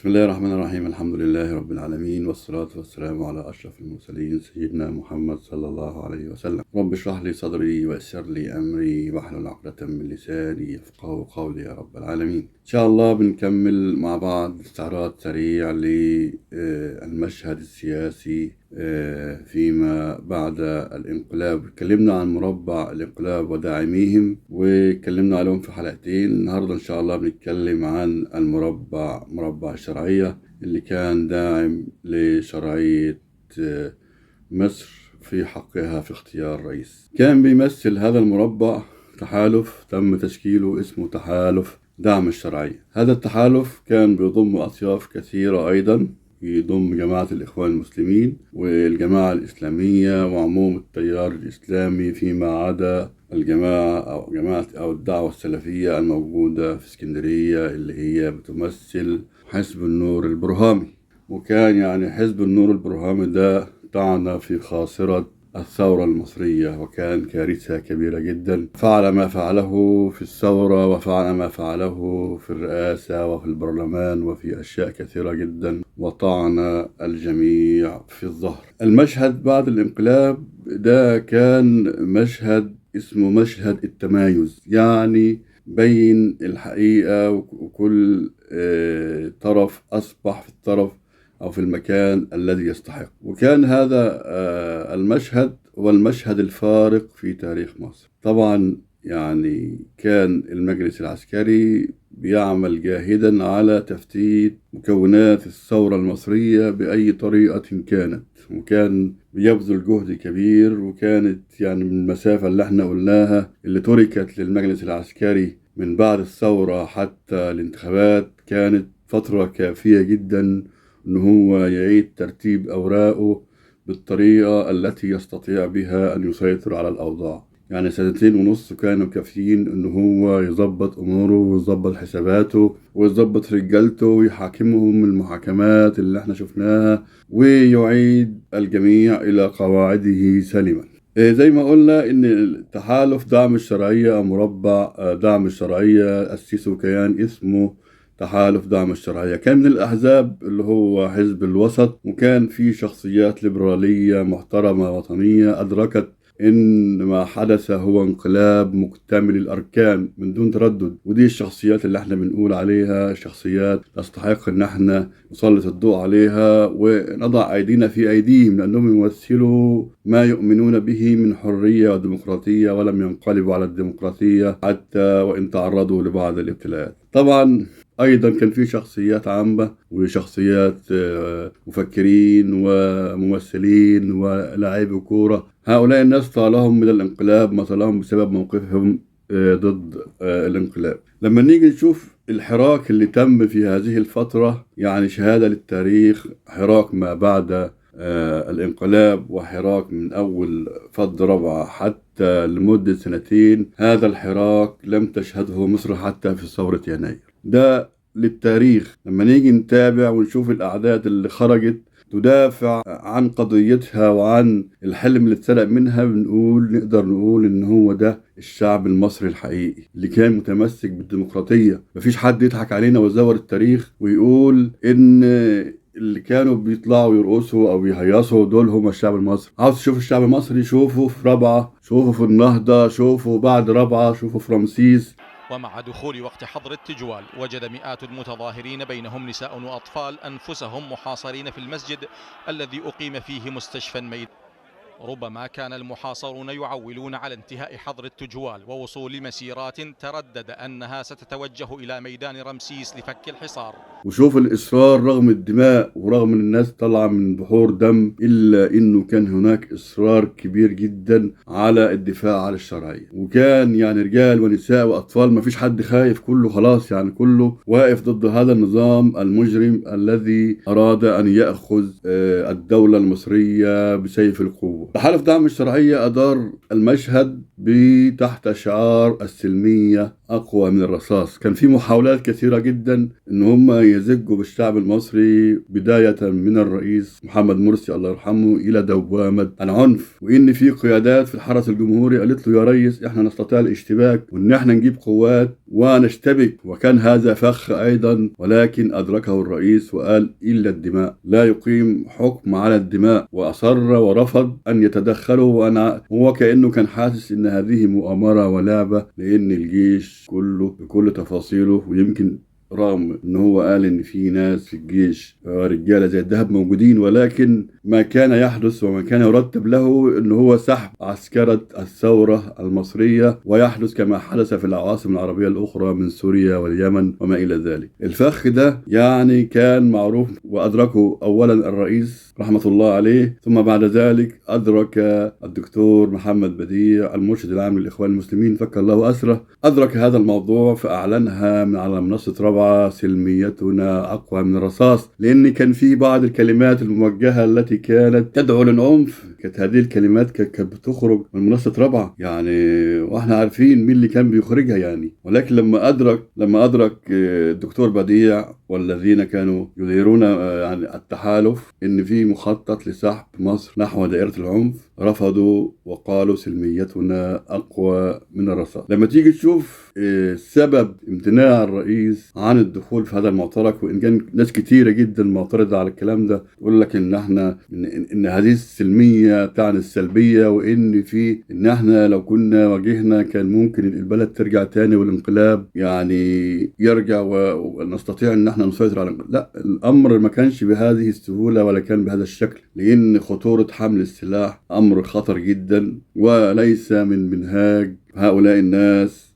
بسم الله الرحمن الرحيم. الحمد لله رب العالمين، والصلاة والسلام على أشرف المرسلين سيدنا محمد صلى الله عليه وسلم. رب اشرح لي صدري ويسر لي أمري واحلل عقدة من لساني يفقهوا قولي يا رب العالمين. إن شاء الله بنكمل مع بعض استعراض سريع للمشهد السياسي فيما بعد الانقلاب. اتكلمنا عن مربع الانقلاب وداعميهم واتكلمنا عليهم في حلقتين. النهارده ان شاء الله بنتكلم عن مربع الشرعية اللي كان داعم لشرعية مصر في حقها في اختيار رئيس. كان بيمثل هذا المربع تحالف تم تشكيله اسمه تحالف دعم الشرعية. هذا التحالف كان بيضم أطياف كثيرة، أيضا يضم جماعة الإخوان المسلمين والجماعة الإسلامية وعموم التيار الإسلامي، فيما عدا الجماعة أو الدعوة السلفية الموجودة في اسكندرية اللي هي بتمثل حزب النور البرهامي. وكان حزب النور البرهامي ده طعن في خاصرة الثورة المصرية، وكان كارثة كبيرة جدا. فعل ما فعله في الثورة وفعل ما فعله في الرئاسة وفي البرلمان وفي أشياء كثيرة جدا، وطعن الجميع في الظهر. المشهد بعد الانقلاب ده كان مشهد اسمه مشهد التمايز، بين الحقيقة وكل طرف أصبح في الطرف أو في المكان الذي يستحق. وكان هذا المشهد هو المشهد الفارق في تاريخ مصر. طبعا كان المجلس العسكري بيعمل جاهدا على تفتيت مكونات الثورة المصرية بأي طريقة كانت، وكان بيبذل جهد كبير. وكانت من المسافة اللي احنا قلناها اللي تركت للمجلس العسكري من بعد الثورة حتى الانتخابات كانت فترة كافية جدا إن هو يعيد ترتيب أوراقه بالطريقة التي يستطيع بها أن يسيطر على الأوضاع. 2.5 كانوا كافيين إن هو يظبط أموره ويظبط حساباته ويظبط رجالته ويحاكمهم المحاكمات اللي احنا شفناها، ويعيد الجميع إلى قواعده سلما. زي ما قلنا إن التحالف دعم الشرعية أو مربع دعم الشرعية أسسه كيان اسمه تحالف دعم الشرعية. كان من الأحزاب اللي هو حزب الوسط، وكان في شخصيات ليبرالية محترمة وطنية أدركت إن ما حدث هو انقلاب مكتمل الأركان من دون تردد. ودي الشخصيات اللي احنا بنقول عليها شخصيات تستحق إن احنا نسلط الضوء عليها ونضع أيدينا في أيديهم، لأنهم يمثلوا ما يؤمنون به من حرية وديمقراطية، ولم ينقلبوا على الديمقراطية حتى وإن تعرضوا لبعض الابتلاءات. طبعا أيضا كان في شخصيات عامة وشخصيات مفكرين وممثلين ولاعبي كورة. هؤلاء الناس طالهم من الانقلاب ما طالهم بسبب موقفهم ضد الانقلاب. لما نيجي نشوف الحراك اللي تم في هذه الفترة، شهادة للتاريخ، حراك ما بعد الانقلاب وحراك من أول فض رابعة حتى لمدة 2 هذا الحراك لم تشهده مصر حتى في ثورة يناير. ده للتاريخ. لما نيجي نتابع ونشوف الأعداد اللي خرجت تدافع عن قضيتها وعن الحلم اللي اتسرق منها، نقدر نقول إن هو ده الشعب المصري الحقيقي اللي كان متمسك بالديمقراطية. مفيش حد يضحك علينا ويزور التاريخ ويقول إن اللي كانوا بيطلعوا يرقصوا أو يهيصوا دول هم الشعب المصري. عاوز تشوف الشعب المصري؟ شوفوا في رابعة، شوفوا في النهضة، شوفوا بعد رابعة، شوفوا في رمسيس. ومع دخول وقت حظر التجوال وجد مئات المتظاهرين بينهم نساء وأطفال أنفسهم محاصرين في المسجد الذي أقيم فيه مستشفى ميدان. ربما كان المحاصرون يعولون على انتهاء حظر التجوال ووصول مسيرات تردد أنها ستتوجه إلى ميدان رمسيس لفك الحصار. وشوف الإصرار رغم الدماء ورغم أن الناس طلع من بحور دم، إلا أنه كان هناك إصرار كبير جدا على الدفاع عن الشرعية. وكان رجال ونساء وأطفال، ما فيش حد خايف، كله خلاص كله واقف ضد هذا النظام المجرم الذي أراد أن يأخذ الدولة المصرية بسيف القوة. تحالف دعم الشرعية أدار المشهد تحت شعار السلمية أقوى من الرصاص. كان في محاولات كثيرة جدا إن هم يزجوا بالشعب المصري بداية من الرئيس محمد مرسي الله يرحمه إلى دوامة العنف، وإن في قيادات في الحرس الجمهوري قالت له يا ريس إحنا نستطيع الاشتباك وإن إحنا نجيب قوات ونشتبك. وكان هذا فخ أيضا، ولكن أدركه الرئيس وقال إلا الدماء، لا يقيم حكم على الدماء، وأصر ورفض أن يتدخلوا. هو كأنه كان حاسس إن هذه مؤامرة ولعبة، لأن الجيش كله بكل تفاصيله، ويمكن رغم ان هو قال ان في ناس في الجيش رجاله زي الذهب موجودين، ولكن ما كان يحدث وما كان يرتب له ان هو سحب عسكرة الثورة المصرية، ويحدث كما حدث في العواصم العربية الاخرى من سوريا واليمن وما الى ذلك. الفخ ده يعني كان معروف، وادركه اولا الرئيس رحمة الله عليه، ثم بعد ذلك أدرك الدكتور محمد بديع المرشد العام للإخوان المسلمين فك الله أسره، أدرك هذا الموضوع فأعلنها من على منصة رابعة: سلميتنا أقوى من الرصاص. لأن كان في بعض الكلمات الموجهة التي كانت تدعو للعنف، كانت هذه الكلمات كانت بتخرج من منصة رابعة يعني، وإحنا عارفين مين اللي كان بيخرجها يعني. ولكن لما أدرك الدكتور بديع والذين كانوا يديرون يعني التحالف إن في مخطط لسحب مصر نحو دائرة العنف، رفضوا وقالوا سلميتنا أقوى من الرصاص. لما تيجي تشوف سبب امتناع الرئيس عن الدخول في هذا المعترك، وإن كان ناس كتيرة جدا معترضة على الكلام ده، تقول لك إن هذه السلمية تعني السلبية، إن إحنا لو كنا واجهنا كان ممكن البلد ترجع تاني والانقلاب يعني يرجع ونستطيع إن إحنا نسيطر على الانقلاب. لا، الأمر ما كانش بهذه السهولة ولا كان بهذا الشكل، لأن خطورة حمل السلاح أمر خطر جدا، وليس من منهاج هؤلاء الناس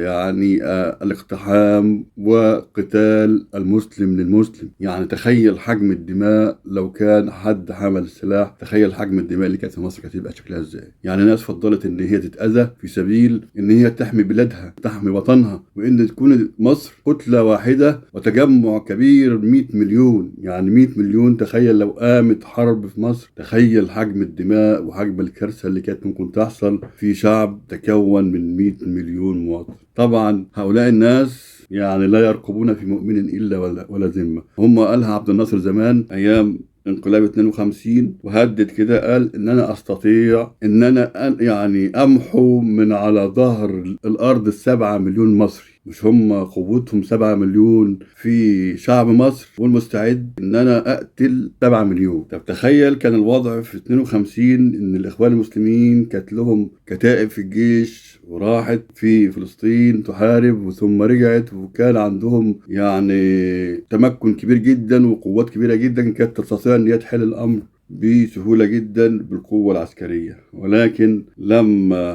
يعني الاقتحام وقتال المسلم للمسلم. يعني تخيل حجم الدماء لو كان حد حمل السلاح، تخيل حجم الدماء اللي كانت في مصر كانت تبقى شكلها ازاي. يعني ناس فضلت ان هي تتأذى في سبيل ان هي تحمي بلادها، تحمي وطنها، وان تكون مصر كتلة واحدة وتجمع كبير 100 مليون. يعني 100 مليون، تخيل لو قامت حرب في مصر، تخيل حجم الدماء وحجم الكارثة اللي كانت ممكن تحصل في شعب تكون من 100 مليون مواطن. طبعا هؤلاء الناس يعني لا يرقبون في مؤمن إلا ولا ذمة. هم قالها عبد الناصر زمان أيام انقلاب 52، وهدد كده قال ان انا استطيع ان انا يعني امحو من على ظهر الارض 7 مليون مصري. مش هم قوتهم 7 مليون في شعب مصر، والمستعد ان انا اقتل 7 مليون. طب تخيل كان الوضع في 52 ان الاخوان المسلمين كانت لهم كتائب في الجيش وراحت في فلسطين تحارب ثم رجعت، وكان عندهم يعني تمكن كبير جدا وقوات كبيرة جدا كانت تستطيع ان هي تحل الامر بسهولة جدا بالقوة العسكرية. ولكن لما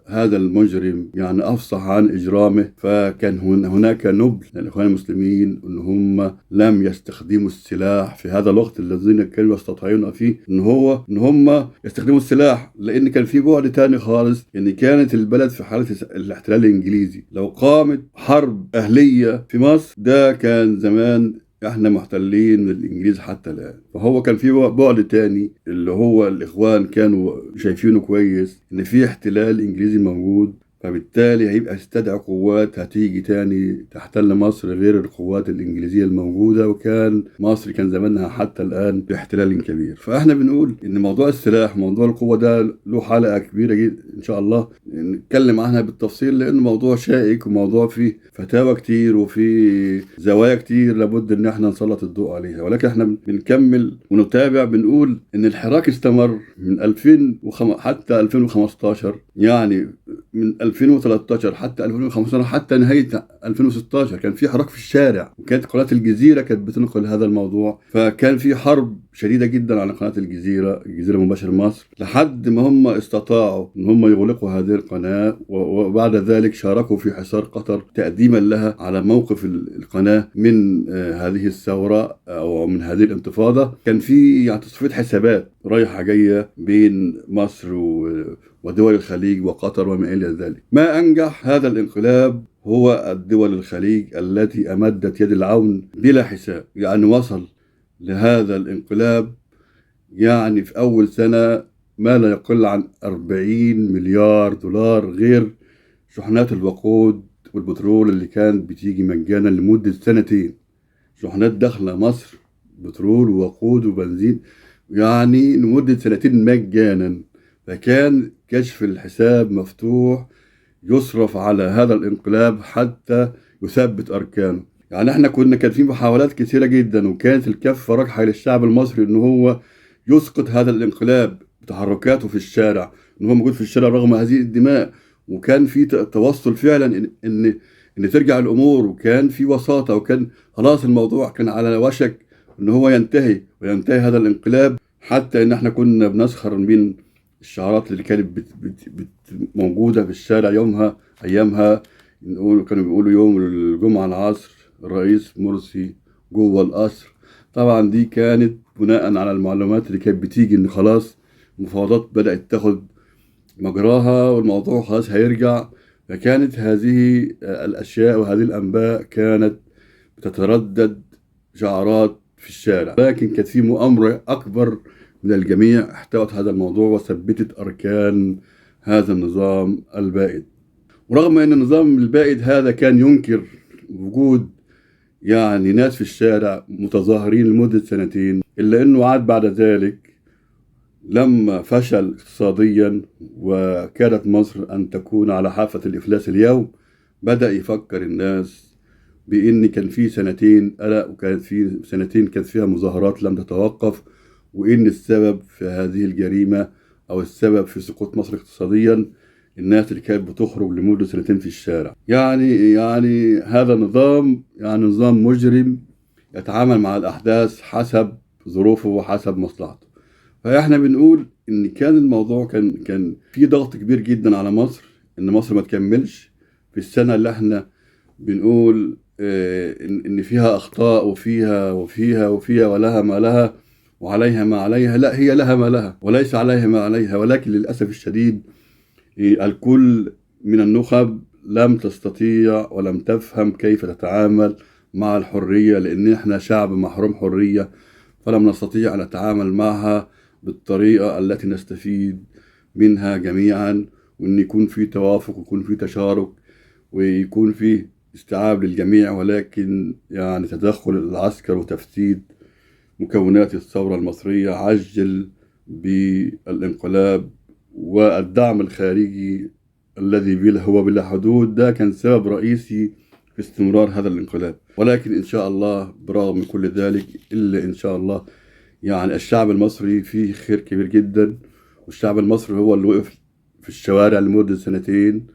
هذا المجرم يعني أفصح عن إجرامه، فكان هناك نبل للإخوان المسلمين أن هم لم يستخدموا السلاح في هذا الوقت الذين كانوا يستطيعون فيه ان هم يستخدموا السلاح، لأن كان في بعد تاني خالص، ان كانت البلد في حالة الاحتلال الإنجليزي. لو قامت حرب أهلية في مصر ده كان زمان احنا محتلين من الانجليز حتى الان. فهو كان في بعد تاني اللي هو الاخوان كانوا شايفينه كويس، ان في احتلال انجليزي موجود، فبالتالي هيبقى استدعى قوات هتيجي تاني تحتل مصر غير القوات الإنجليزية الموجودة، وكان مصر كان زمانها حتى الآن باحتلال كبير. فإحنا بنقول إن موضوع السلاح، موضوع القوة ده له حلقة كبيرة جدا إن شاء الله نتكلم عنها بالتفصيل، لأنه موضوع شائك وموضوع فيه فتاوى كتير وفيه زوايا كتير لابد إن إحنا نسلط الضوء عليها. ولكن إحنا بنكمل ونتابع، بنقول إن الحراك استمر من 2005 حتى 2015، يعني من 2013 حتى 2015 حتى نهاية 2016 كان في حراك في الشارع، وكانت قناة الجزيرة كانت بتنقل هذا الموضوع. فكان في حرب شديدة جدا على قناة الجزيرة مباشر مصر، لحد ما هم استطاعوا ان هم يغلقوا هذه القناة، وبعد ذلك شاركوا في حصار قطر تقديما لها على موقف القناة من هذه الثورة او من هذه الانتفاضة. كان في يعني تصفية حسابات رايحة جاية بين مصر ودول الخليج وقطر وما إلى ذلك. ما أنجح هذا الانقلاب هو الدول الخليج التي أمدت يد العون بلا حساب. يعني وصل لهذا الانقلاب يعني في أول سنة ما لا يقل عن 40 مليار دولار، غير شحنات الوقود والبترول اللي كانت بتيجي مجانا لمدة سنتين. شحنات داخلة مصر بترول ووقود وبنزين يعني لمدة سنتين مجانا. فكان كشف الحساب مفتوح يصرف على هذا الانقلاب حتى يثبت أركانه. يعني احنا كان في محاولات كثيرة جدا، وكانت الكفة راجحة للشعب المصري ان هو يسقط هذا الانقلاب بتحركاته في الشارع، ان هو موجود في الشارع رغم هذه الدماء، وكان في توصل فعلا ان ترجع الامور، وكان في وساطة، وكان خلاص الموضوع كان على وشك ان هو وينتهي هذا الانقلاب. حتى ان احنا كنا بنسخر من الشعارات اللي كانت موجودة في الشارع ايامها. كانوا بيقولوا يوم الجمعة العصر الرئيس مرسي جوه القصر. طبعا دي كانت بناء على المعلومات اللي كانت بتيجي ان خلاص المفاوضات بدأت تاخد مجراها والموضوع خلاص هيرجع. فكانت هذه الأشياء وهذه الأنباء كانت بتتردد شعارات في الشارع، لكن كانت في مؤامرة أكبر من الجميع احتوت هذا الموضوع وثبتت أركان هذا النظام البائد. ورغم أن النظام البائد هذا كان ينكر وجود يعني ناس في الشارع متظاهرين لمدة 2 إلا أنه عاد بعد ذلك لما فشل اقتصاديا وكادت مصر أن تكون على حافة الإفلاس اليوم، بدأ يفكر الناس بأن كان في 2 قلق، وكانت في 2 كانت فيها مظاهرات لم تتوقف، وإن السبب في هذه الجريمة أو السبب في سقوط مصر اقتصاديا الناس اللي كانت بتخرج لمدة 2 في الشارع. يعني هذا النظام نظام مجرم يتعامل مع الأحداث حسب ظروفه وحسب مصلحته. فإحنا بنقول إن كان الموضوع كان في ضغط كبير جدا على مصر إن مصر ما تكملش في السنة اللي إحنا بنقول إن فيها أخطاء وفيها ولها ما لها وعليها ما عليها. لا، هي لها ما لها وليس عليها ما عليها، ولكن للأسف الشديد الكل من النخب لم تستطيع ولم تفهم كيف تتعامل مع الحرية، لأن إحنا شعب محروم حرية، فلم نستطيع أن نتعامل معها بالطريقة التي نستفيد منها جميعا، وأن يكون في توافق ويكون في تشارك ويكون في استيعاب للجميع. ولكن تدخل العسكر وتفتيت مكونات الثورة المصرية عجل بالانقلاب، والدعم الخارجي الذي هو بلا حدود ده كان سبب رئيسي في استمرار هذا الانقلاب. ولكن إن شاء الله برغم كل ذلك إلا إن شاء الله الشعب المصري فيه خير كبير جدا، والشعب المصري هو اللي وقف في الشوارع لمدة 2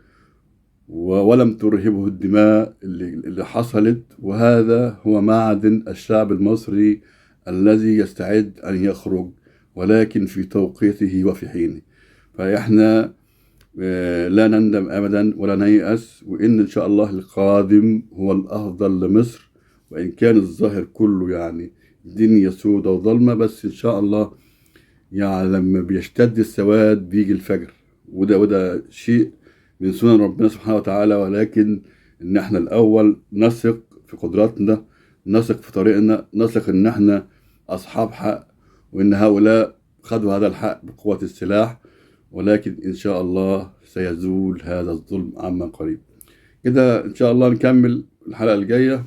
ولم ترهبه الدماء اللي حصلت. وهذا هو معدن الشعب المصري الذي يستعد أن يخرج، ولكن في توقيته وفي حينه. فإحنا لا نندم أبدا ولا نيأس، وإن شاء الله القادم هو الأفضل لمصر، وإن كان الظاهر كله الدنيا سودة وظلمة، بس إن شاء الله لما بيشتد السواد بيجي الفجر، وده شيء من سنن ربنا سبحانه وتعالى. ولكن إن احنا الأول نثق في قدراتنا، نثق في طريقنا، نثق إن احنا أصحاب حق، وإن هؤلاء خدوا هذا الحق بقوة السلاح، ولكن إن شاء الله سيزول هذا الظلم عما قريب. كده إن شاء الله نكمل الحلقة الجاية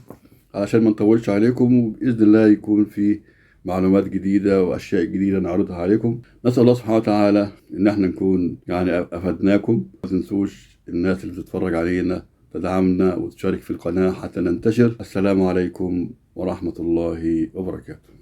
عشان ما نطولش عليكم، وبإذن الله يكون في معلومات جديدة وأشياء جديدة نعرضها عليكم. نسأل الله سبحانه وتعالى إن احنا نكون أفدناكم. ما تنسوش الناس اللي بتتفرج علينا تدعمنا وتشارك في القناة حتى ننتشر. السلام عليكم ورحمة الله وبركاته.